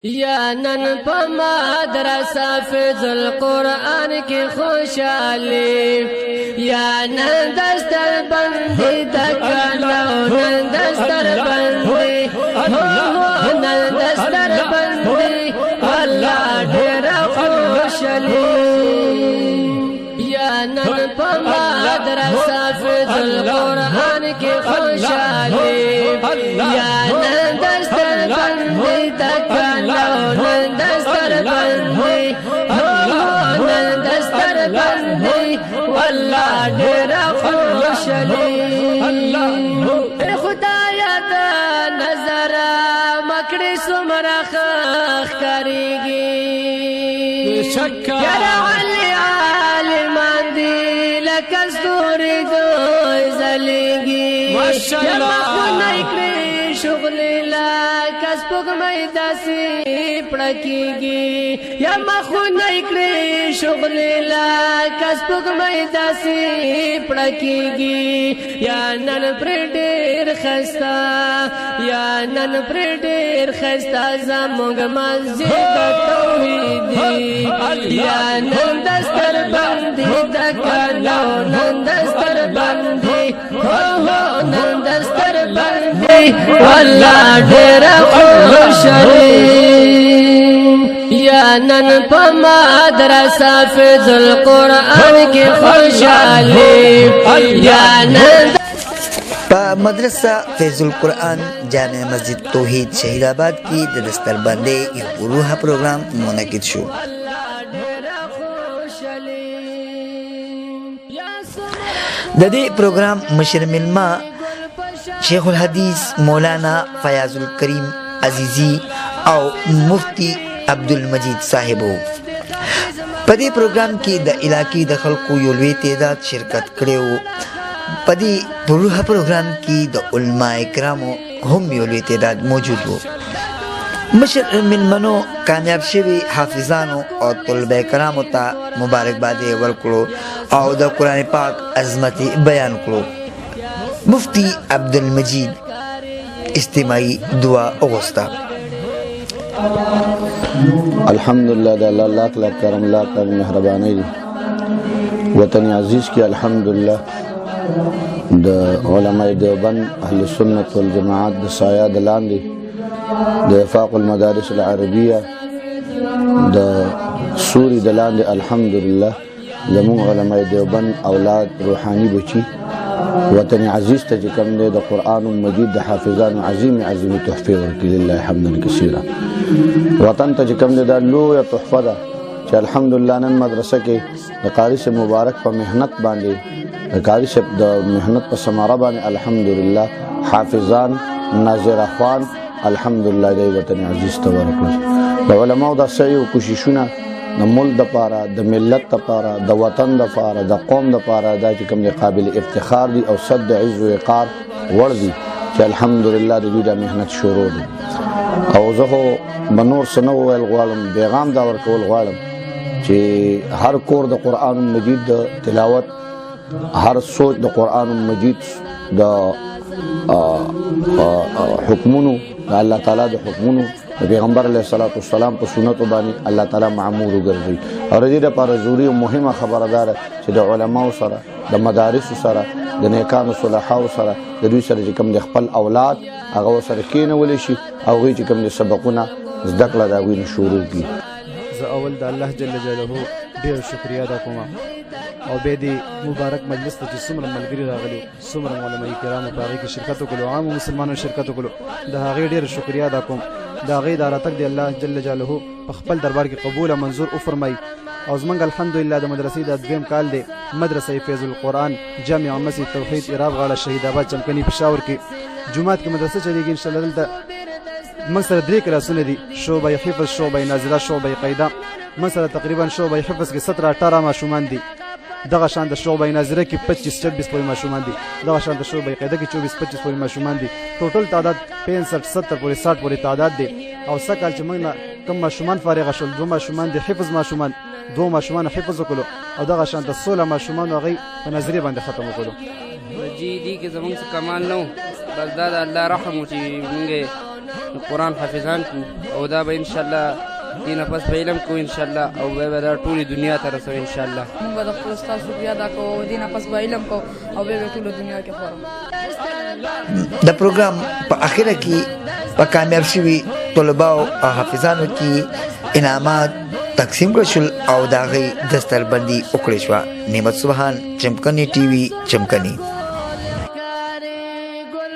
یا نن پا مدرسہ فیض القرآن کی خوشحالی یا نن دستر بندی دکانو نن دستر بندی نن دستر بندی اللہ ڈیر خوشحالی یا نن پا مدرسہ فیض القرآن کی خوشحالی یا نن دستر بندی دکانو نن دستر بندی نن دستر بندی واللہ ڈیر خوشحالی خدایا دا نظر مکڑی سمرا خاخ کریگی یرا علی عالمان دی لکستوری دوی زلیگی یما خون اکری شغلی لکس پگمی داسی پڑکیگی یما خون اکری شغلی لکس پگمی داسی پڑکیگی یا نن پر دیر خستا یا نن پر دیر خستا زمونگ مسجد توحیدی یا نن دستر بندی دکانو نن دستر بندی نن دستر بندی واللہ ڈیر خوشحالی یا نن پا مدرسہ فیض القرآن کی خوشحالی یا نن په مدرسه فیض القرآن جامع مسجد توحید شهید آباد کی د دستربندی یو روحه پروگرام منعقد شو. د دې پروگرام مشر ملما شیخ الحدیث مولانا فیاض الکریم عزیزی او مفتی عبدالمجید صاحبو. په دې پروگرام کې د علاقې د خلکو یو لوی تعداد شرکت کړی. په دې روحه پروگرام کې د علماء کرامو هم یو لوی تعداد موجود و. مشر ملمنو کامیاب شوي حافظانو او طلبه کرامو ته مبارکبادي ورکړو او د قرآن پاک عظمت بیان کړو. مفتی عبدالمجید اجتماعي دعا وغوښته. الحمدلله د الله لاک لاک کرم لاک مهرباني دي وطن عزیز کې الحمدلله د علماء دیوبند اهل سنت والجماعت د سایه د لاندې د وفاق المدارس العربیه د سوري د لاندې الحمدلله زموږ علماء دیوبند اولاد روحاني بچي وطن عزیز ته چې کوم دی د قرآن مجید د حافظانو عظیم تحفې ورکړي لله حمدا کثیرا. وطن ته چې کوم دی دا لویه تحفه ده چې الحمدلله نن مدرسه کې د قاري صاحب مبارک په محنت باندې د قاري صاحب د محنت په ثمره باندې الحمدلله حافظان ناظر اخوان الحمدلله د وطن عزیز ته ورکړي. د علماو د سعی او کوششونه د ملک د پاره د ملت د پاره د وطن د پاره د قوم د پاره دا چې کوم قابل افتخار دي او صد عز و وقار ور دي چې الحمدلله د دوی د محنت شروع دي. او زه بنور سنو ویل غواړم پیغام دا ورکول غواړم چې هر کور د قرآن مجید د تلاوت هر سوچ د قرآن مجید د حکمونو د الله تعالی د حکمونو د پیغمبر علیه الصلاۃ والسلام په سنتو باندې الله تعالی معمور وګرځي. او دې لپاره ضروري او مهمه خبره ده چې د علماو سره د مدارس سره د نیکانو صلحاو سره د دوی سره چې کوم د خپل اولاد هغه سره کېنول شي او هغوی چې کوم د سبقونه زده کړه د هغوی نه شروع کړي. زه اول د الله جل جلاله ډېر شکریا ادا کوم او بیا دې مبارک مجلس ته چې څومره ملګري راغلي څومره علماء کرامو په هغې کې شرکت وکړو عامو مسلمانانو شرکت وکړو د هغې ډېر شکریا ادا کوم. د هغې د راتګ د الله جل جلاله په خپل دربار کې قبول او منظور وفرمایي. او زمونږ الحمدلله د مدرسې د دویم کال دی مدرسه فیض القرآن جامع مسجد توحید عراب غاړه شهید آباد چمکني پېښور کې جومات کې مدرسه چلېږي انشاءالله. دلته موږ سره 3 کلاسونه دي شعبه حفظ شعبه نازله شعبه قاعده. موږ سره تقریبا شعبه حفظ کې 17-18 ماشومان دي. دغه شان د شعبه ناظره کې 25-26 پورې ماشومان دي. دغه شان د شعبه قاعده کې 24-25 پورې ماشومان دي. ټوټل تعداد 65-70 پورې 60 پورې تعداد دی. او سکهال چې موږ کم ماشومان فارغ شول 2 ماشومان د حفظ ماشومان 2 ماشومان حفظ وکړو او دغه شان د 16 ماشومان هغه په نظریه باندې ختم وکړو. جی دی کې زمونږ څه کمال نو بس دا د الله رحم و چې مونږ قرآن حافظان کو او دا به ان شاء الله دینه پس به علم کو ان شاء الله او به دا ټولې دنیا ته رسو ان شاء الله. موږ به د خپل استاد شکریا ادا کوو او دینه پس به علم کوو او به ټوله دنیا کې خورو. د پروګرام په اخره کې په کامیاب شوي طلباو او حافظانو کې انعامات تقسیم کړل شول او د هغې دستربندي وکړې شوه. نعمت سبحان، چمکني ټي وي، چمکني.